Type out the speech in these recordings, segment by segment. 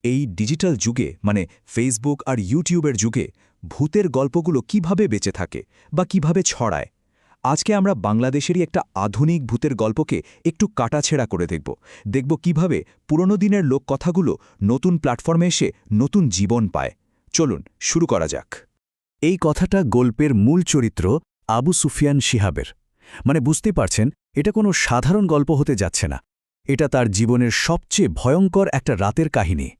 এই ডিজিটাল যুগে মানে ফেসবুক আর ইউটিউবের যুগে ভূতের গল্পগুলো কিভাবে বেঁচে থাকে বা কিভাবে ছড়ায় আজকে আমরা বাংলাদেশেরই একটা আধুনিক ভূতের গল্পকে একটু কাটাছেড়া করে দেখব কিভাবে পুরনো দিনের লোককথাগুলো নতুন প্ল্যাটফর্মে এসে নতুন জীবন পায় চলুন শুরু করা যাক এই কথাটা গল্পের মূল চরিত্র আবু সুফিয়ান শিহাবের মানে বুঝতে পারছেন এটা কোনো সাধারণ গল্প হতে যাচ্ছে না এটা তার জীবনের সবচেয়ে ভয়ঙ্কর একটা রাতের কাহিনী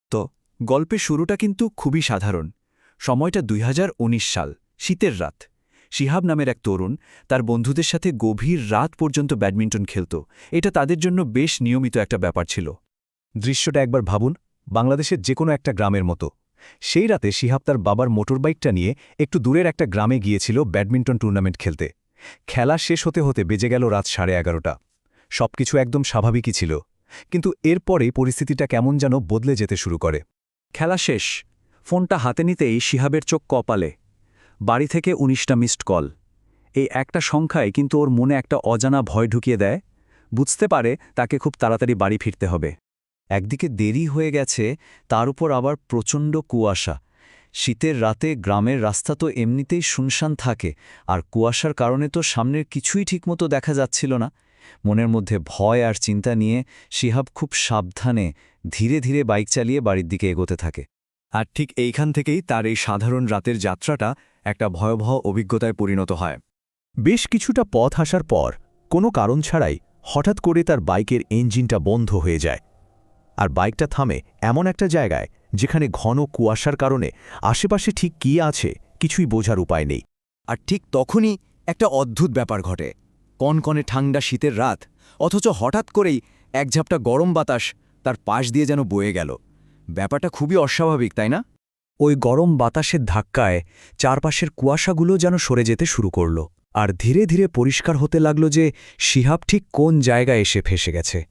তো গল্পের শুরুটা কিন্তু খুবই সাধারণ সময়টা ২০১৯ সাল শীতের রাত শিহাব নামের এক তরুণ তার বন্ধুদের সাথে গভীর রাত পর্যন্ত ব্যাডমিন্টন খেলত এটা তাদের জন্য বেশ নিয়মিত একটা ব্যাপার ছিল দৃশ্যটা একবার ভাবুন বাংলাদেশের যে কোনো একটা গ্রামের মতো সেই রাতে শিহাব তার বাবার মোটরবাইকটা নিয়ে একটু দূরের একটা গ্রামে গিয়েছিল ব্যাডমিন্টন টুর্নামেন্ট খেলতে খেলা শেষ হতে হতে বেজে গেল রাত 11:30 সবকিছু একদম স্বাভাবিকই ছিল কিন্তু এরপরেই পরিস্থিতিটা কেমন যেন বদলে যেতে শুরু করে খেলা শেষ ফোনটা হাতে নিতেই শিহাবের চোখ কপালে বাড়ি থেকে ১৯টা মিসড কল এই একটা সংখ্যায় কিন্তু ওর মনে একটা অজানা ভয় ঢুকিয়ে দেয় বুঝতে পারে তাকে খুব তাড়াতাড়ি বাড়ি ফিরতে হবে একদিকে দেরি হয়ে গেছে তার উপর আবার প্রচণ্ড কুয়াশা শীতের রাতে গ্রামের রাস্তা তো এমনিতেই শুনশান থাকে আর কুয়াশার কারণে তো সামনের কিছুই ঠিকমতো দেখা যাচ্ছিল না মনের মধ্যে ভয় আর চিন্তা নিয়ে শিহাব খুব সাবধানে ধীরে ধীরে বাইক চালিয়ে বাড়ির দিকে এগোতে থাকে আর ঠিক এইখান থেকেই তার এই সাধারণ রাতের যাত্রাটা একটা ভয়াবহ অভিজ্ঞতায় পরিণত হয় বেশ কিছুটা পথ আসার পর কোনো কারণ ছাড়াই হঠাৎ করে তার বাইকের ইঞ্জিনটা বন্ধ হয়ে যায় আর বাইকটা থামে এমন একটা জায়গায় যেখানে ঘন কুয়াশার কারণে আশেপাশে ঠিক কী আছে কিছুই বোঝার উপায় নেই আর ঠিক তখনই একটা অদ্ভুত ব্যাপার ঘটে কনকনে ঠান্ডা শীতের রাত অথচ হঠাৎ করেই এক ঝাপটা গরম বাতাস তার পাশ দিয়ে যেন বয়ে গেল ব্যাপারটা খুবই অস্বাভাবিক তাই না ওই গরম বাতাসের ধাক্কায় চারপাশের কুয়াশাগুলো যেন সরে যেতে শুরু করল আর ধীরে ধীরে পরিষ্কার হতে লাগল যে শিহাব ঠিক কোন জায়গায় এসে ফেসে গেছে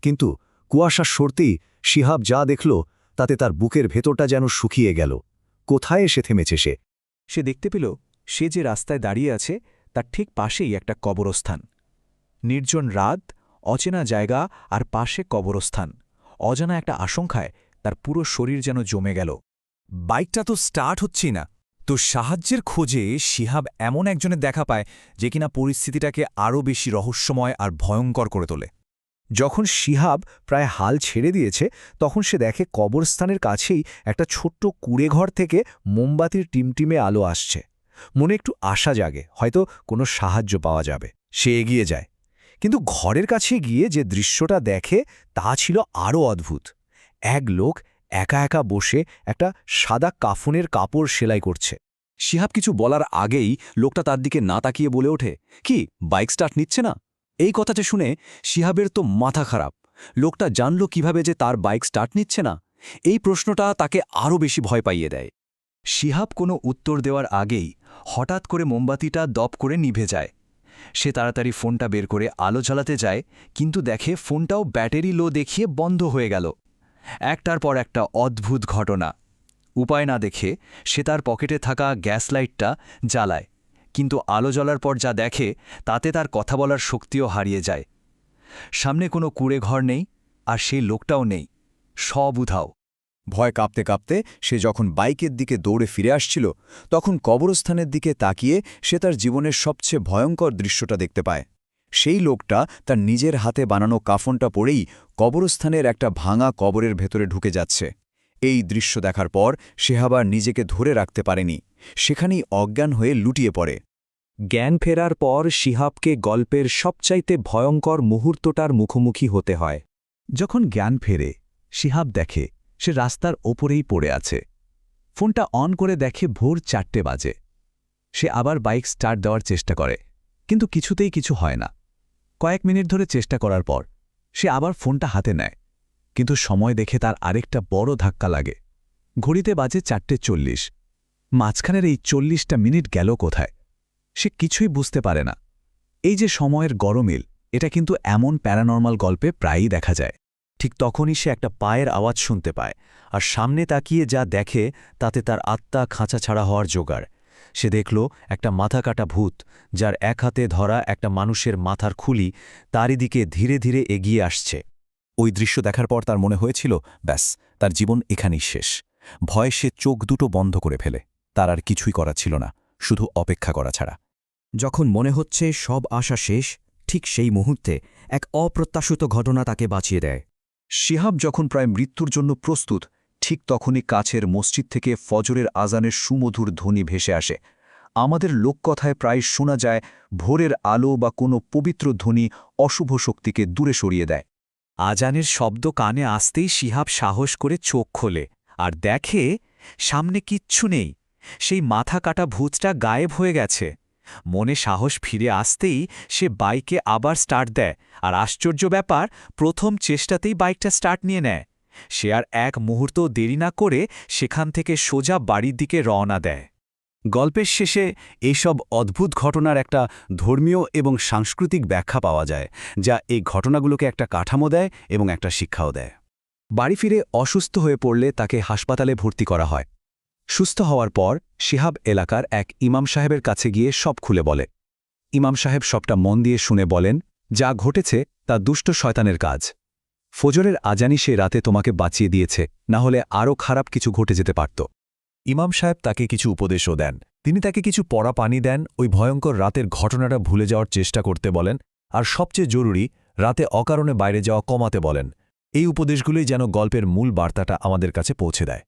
কিন্তু কুয়াশা সরতেই শিহাব যা দেখল তাতে তার বুকের ভেতরটা যেন শুকিয়ে গেল কোথায় এসে থেমেছে সে দেখতে পেল সে যে রাস্তায় দাঁড়িয়ে আছে তার ঠিক পাশেই একটা কবরস্থান নির্জন রাত অচেনা জায়গা আর পাশে কবরস্থান অজানা একটা আশঙ্কায় তার পুরো শরীর যেন জমে গেল বাইকটা তো স্টার্ট হচ্ছেই না তো সাহায্যের খোঁজে শিহাব এমন একজনের দেখা পায় যে কিনা পরিস্থিতিটাকে আরও বেশি রহস্যময় আর ভয়ঙ্কর করে তোলে যখন শিহাব প্রায় হাল ছেড়ে দিয়েছে তখন সে দেখে কবরস্থানের কাছেই একটা ছোট্ট কুঁড়েঘর থেকে মোমবাতির টিমটিমে আলো আসছে মনে একটু আশা জাগে হয়তো কোনো সাহায্য পাওয়া যাবে সে এগিয়ে যায় কিন্তু ঘরের কাছে গিয়ে যে দৃশ্যটা দেখে তা ছিল আরও অদ্ভুত এক লোক একা একা বসে একটা সাদা কাফনের কাপড় সেলাই করছে শিহাব কিছু বলার আগেই লোকটা তার দিকে না তাকিয়ে বলে ওঠে কি বাইক স্টার্ট নিচ্ছে না এই কথাটা শুনে শিহাবের তো মাথা খারাপ লোকটা জানল কিভাবে যে তার বাইক স্টার্ট নিচ্ছে না এই প্রশ্নটা তাকে আরও বেশি ভয় পাইয়ে দেয় শিহাব কোনো উত্তর দেওয়ার আগেই হঠাৎ করে মোমবাতিটা দপ করে নিভে যায় সে তাড়াতাড়ি ফোনটা বের করে আলো জ্বালাতে যায় কিন্তু দেখে ফোনটাও ব্যাটারি লো দেখিয়ে বন্ধ হয়ে গেল একটার পর একটা অদ্ভুত ঘটনা উপায় না দেখে সে তার পকেটে থাকা গ্যাস লাইটটা জ্বালায় কিন্তু আলো জ্বলার পর যা দেখে তাতে তার কথা বলার শক্তিও হারিয়ে যায় সামনে কোনো কুঁড়ে ঘর নেই আর সেই লোকটাও নেই সব উধাও ভয় কাঁপতে কাঁপতে সে যখন বাইকের দিকে দৌড়ে ফিরে আসছিল তখন কবরস্থানের দিকে তাকিয়ে সে তার জীবনের সবচেয়ে ভয়ঙ্কর দৃশ্যটা দেখতে পায় সেই লোকটা তার নিজের হাতে বানানো কাফনটা পরেই কবরস্থানের একটা ভাঙা কবরের ভেতরে ঢুকে যাচ্ছে এই দৃশ্য দেখার পর সে আবার নিজেকে ধরে রাখতে পারেনি সেখানেই অজ্ঞান হয়ে লুটিয়ে পড়ে জ্ঞান ফেরার পর শিহাবকে গল্পের সবচাইতে ভয়ঙ্কর মুহূর্তটার মুখোমুখি হতে হয় যখন জ্ঞান ফেরে শিহাব দেখে সে রাস্তার ওপরেই পড়ে আছে ফোনটা অন করে দেখে ভোর 4টে বাজে সে আবার বাইক স্টার্ট দেওয়ার চেষ্টা করে কিন্তু কিছুতেই কিছু হয় না কয়েক মিনিট ধরে চেষ্টা করার পর সে আবার ফোনটা হাতে নেয় কিন্তু সময় দেখে তার আরেকটা বড় ধাক্কা লাগে ঘড়িতে বাজে 4:40 মাঝখানের এই 40টা মিনিট গেল কোথায় সে কিছুই বুঝতে পারে না এই যে সময়ের গরমিল এটা কিন্তু এমন প্যারানর্মাল গল্পে প্রায়ই দেখা যায় ঠিক তখনই সে একটা পায়ের আওয়াজ শুনতে পায় আর সামনে তাকিয়ে যা দেখে তাতে তার আত্মা খাঁচা ছাড়া হওয়ার জোগাড় সে দেখল একটা মাথা কাটা ভূত যার এক হাতে ধরা একটা মানুষের মাথার খুলি তারই দিকে ধীরে ধীরে এগিয়ে আসছে ওই দৃশ্য দেখার পর তার মনে হয়েছিল ব্যাস তার জীবন এখানেই শেষ। ভয়ে সে চোখ দুটো বন্ধ করে ফেলে। তার আর কিছুই করা ছিল না, শুধু অপেক্ষা করা ছাড়া। যখন মনে হচ্ছে সব আশা শেষ, ঠিক সেই মুহূর্তে এক অপ্রত্যাশিত ঘটনা তাকে বাঁচিয়ে দেয়। শিহাব যখন প্রায় মৃত্যুর জন্য প্রস্তুত, ঠিক তখনই কাছের মসজিদ থেকে ফজরের আজানের সুমধুর ধ্বনি ভেসে আসে। আমাদের লোককথায় প্রায় শোনা যায়, ভোরের আলো বা কোনো পবিত্র ধ্বনি অশুভ শক্তিকে দূরে সরিয়ে দেয়। আজানের শব্দ কানে আসতেই শিহাব সাহস করে চোখ খোলে আর দেখে সামনে কিচ্ছু নেই। সেই মাথা কাটা ভূতটা গায়েব হয়ে গেছে। মনে সাহস ফিরে আসতেই সে বাইকে আবার স্টার্ট দেয়, আর আশ্চর্য ব্যাপার, প্রথম চেষ্টাতেই বাইকটা স্টার্ট নিয়ে নেয়। সে আর এক মুহূর্ত দেরি না করে সেখান থেকে সোজা বাড়ির দিকে রওনা দেয়। গল্পের শেষে এইসব অদ্ভুত ঘটনার একটা ধর্মীয় এবং সাংস্কৃতিক ব্যাখ্যা পাওয়া যায়, যা এই ঘটনাগুলোকে একটা কাঠামো দেয় এবং একটা শিক্ষাও দেয়। বাড়ি ফিরে অসুস্থ হয়ে পড়লে তাকে হাসপাতালে ভর্তি করা হয়। সুস্থ হওয়ার পর শিহাব এলাকার এক ইমাম সাহেবের কাছে গিয়ে সব খুলে বলে। ইমাম সাহেব সবটা মন দিয়ে শুনে বলেন, যা ঘটেছে তা দুষ্ট শয়তানের কাজ। ফজরের আজানি সে রাতে তোমাকে বাঁচিয়ে দিয়েছে, না হলে আরও খারাপ কিছু ঘটে যেতে পারত। ইমাম সাহেব তাকে কিছু উপদেশও দেন। তিনি তাকে কিছু পড়া পানি দেন, ওই ভয়ঙ্কর রাতের ঘটনাটা ভুলে যাওয়ার চেষ্টা করতে বলেন, আর সবচেয়ে জরুরি, রাতে অকারণে বাইরে যাওয়া কমাতে বলেন। এই উপদেশগুলোই যেন গল্পের মূল বার্তাটা আমাদের কাছে পৌঁছে দেয়।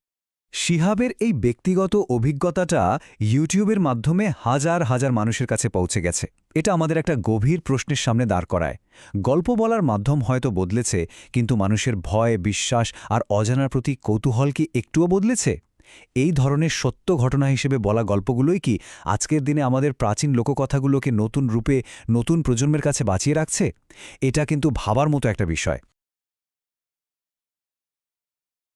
শিহাবের এই ব্যক্তিগত অভিজ্ঞতাটা ইউটিউবের মাধ্যমে হাজার হাজার মানুষের কাছে পৌঁছে গেছে। এটা আমাদের একটা গভীর প্রশ্নের সামনে দাঁড় করায়। গল্প বলার মাধ্যম হয়তো বদলেছে, কিন্তু মানুষের ভয়, বিশ্বাস আর অজানার প্রতি কৌতূহল কি একটুও বদলেছে? এই ধরনের সত্য ঘটনা হিসেবে বলা গল্পগুলোই কি আজকের দিনে আমাদের প্রাচীন লোককথাগুলোকে নতুন রূপে নতুন প্রজন্মের কাছে বাঁচিয়ে রাখছে? এটা কিন্তু ভাবার মতো একটা বিষয়।